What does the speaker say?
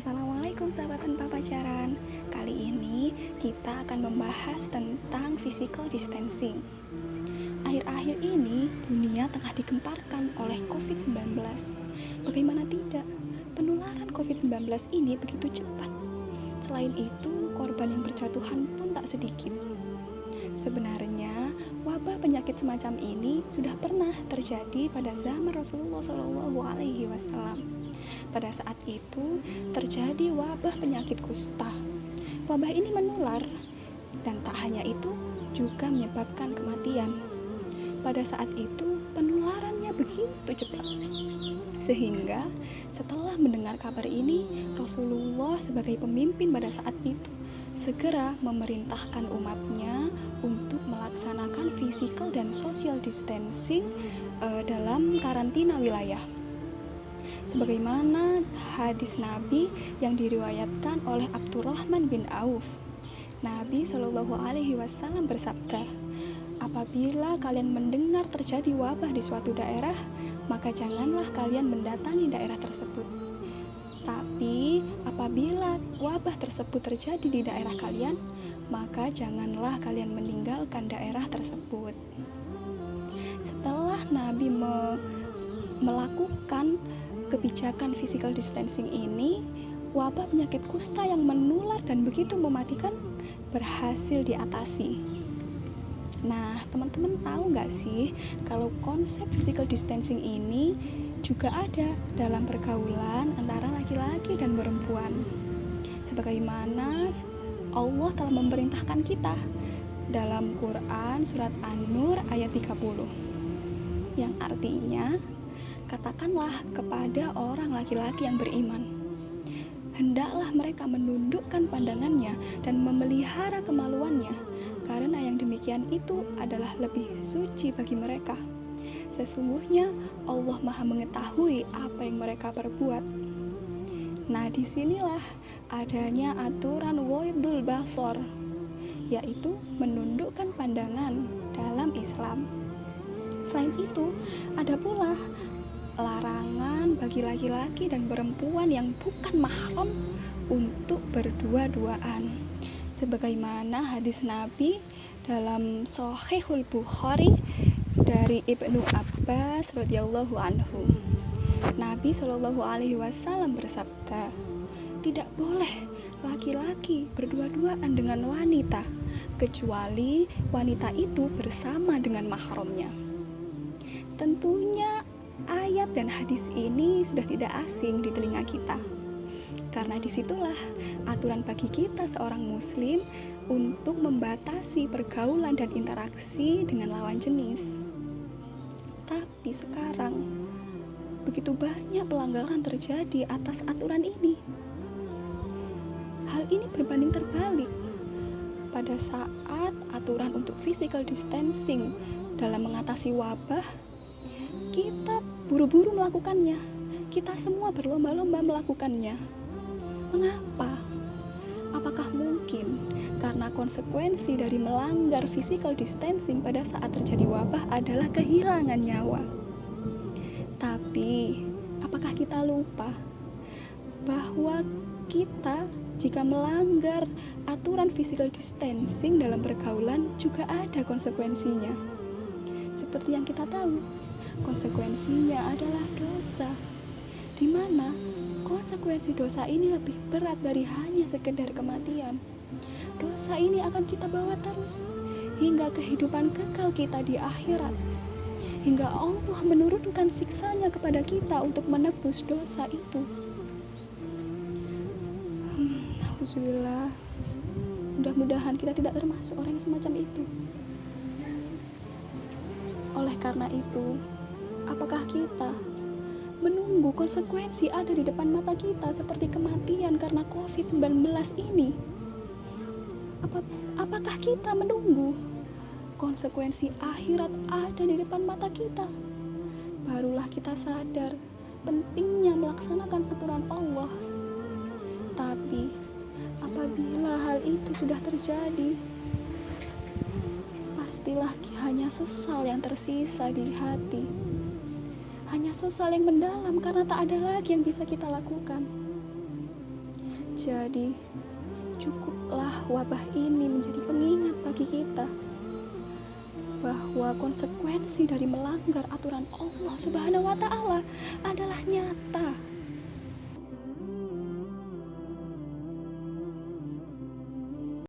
Assalamualaikum sahabat tanpa pacaran. Kali ini kita akan membahas tentang physical distancing. Akhir-akhir ini dunia tengah digemparkan oleh COVID-19. Bagaimana tidak? Penularan COVID-19 ini begitu cepat. Selain itu, korban yang berjatuhan pun tak sedikit. Sebenarnya, wabah penyakit semacam ini sudah pernah terjadi pada zaman Rasulullah SAW. Pada saat itu terjadi wabah penyakit kusta. Wabah ini menular dan tak hanya itu juga menyebabkan kematian. Pada saat itu penularannya begitu cepat. Sehingga setelah mendengar kabar ini, Rasulullah sebagai pemimpin pada saat itu segera memerintahkan umatnya untuk melaksanakan physical dan social distancing dalam karantina wilayah. Sebagaimana hadis Nabi yang diriwayatkan oleh Abdurrahman bin Auf. Nabi Shallallahu Alaihi Wasallam bersabda, apabila kalian mendengar terjadi wabah di suatu daerah, maka janganlah kalian mendatangi daerah tersebut. Tapi apabila wabah tersebut terjadi di daerah kalian, maka janganlah kalian meninggalkan daerah tersebut. Setelah Nabi melakukan kebijakan physical distancing ini, wabah penyakit kusta yang menular dan begitu mematikan berhasil diatasi. Nah, teman-teman tahu nggak sih kalau konsep physical distancing ini juga ada dalam pergaulan antara laki-laki dan perempuan. Sebagaimana Allah telah memerintahkan kita dalam Quran surat An-Nur ayat 30, yang artinya, katakanlah kepada orang laki-laki yang beriman, hendaklah mereka menundukkan pandangannya dan memelihara kemaluannya, karena yang demikian itu adalah lebih suci bagi mereka. Sesungguhnya Allah Maha mengetahui apa yang mereka perbuat. Nah, disinilah adanya aturan waidul basor, yaitu menundukkan pandangan dalam Islam. Selain itu, ada pula larangan bagi laki-laki dan perempuan yang bukan mahram untuk berdua-duaan. Sebagaimana hadis Nabi dalam Shahihul Bukhari dari Ibnu Abbas radhiyallahu anhu. Nabi Shallallahu Alaihi Wasallam bersabda, tidak boleh laki-laki berdua-duaan dengan wanita kecuali wanita itu bersama dengan mahramnya. Tentunya ayat dan hadis ini sudah tidak asing di telinga kita, karena disitulah aturan bagi kita seorang muslim untuk membatasi pergaulan dan interaksi dengan lawan jenis. Tapi sekarang begitu banyak pelanggaran terjadi atas aturan ini. Hal ini berbanding terbalik. Pada saat aturan untuk physical distancing dalam mengatasi wabah, kita buru-buru melakukannya. Kita semua berlomba-lomba melakukannya. Mengapa? Apakah mungkin karena konsekuensi dari melanggar physical distancing pada saat terjadi wabah adalah kehilangan nyawa? Tapi, apakah kita lupa bahwa kita jika melanggar aturan physical distancing dalam pergaulan juga ada konsekuensinya? Seperti yang kita tahu, konsekuensinya adalah dosa, di mana konsekuensi dosa ini lebih berat dari hanya sekedar kematian. Dosa ini akan kita bawa terus hingga kehidupan kekal kita di akhirat, hingga Allah menurunkan siksanya kepada kita untuk menebus dosa itu. Alhamdulillah, mudah-mudahan kita tidak termasuk orang yang semacam itu. Oleh karena itu, apakah kita menunggu konsekuensi ada di depan mata kita seperti kematian karena COVID-19 ini? Apakah kita menunggu konsekuensi akhirat ada di depan mata kita? Barulah kita sadar pentingnya melaksanakan aturan Allah. Tapi apabila hal itu sudah terjadi, pastilah hanya sesal yang tersisa di hati. Hanya sesal yang mendalam karena tak ada lagi yang bisa kita lakukan. Jadi, cukuplah wabah ini menjadi pengingat bagi kita bahwa konsekuensi dari melanggar aturan Allah Subhanahu wa Ta'ala adalah nyata.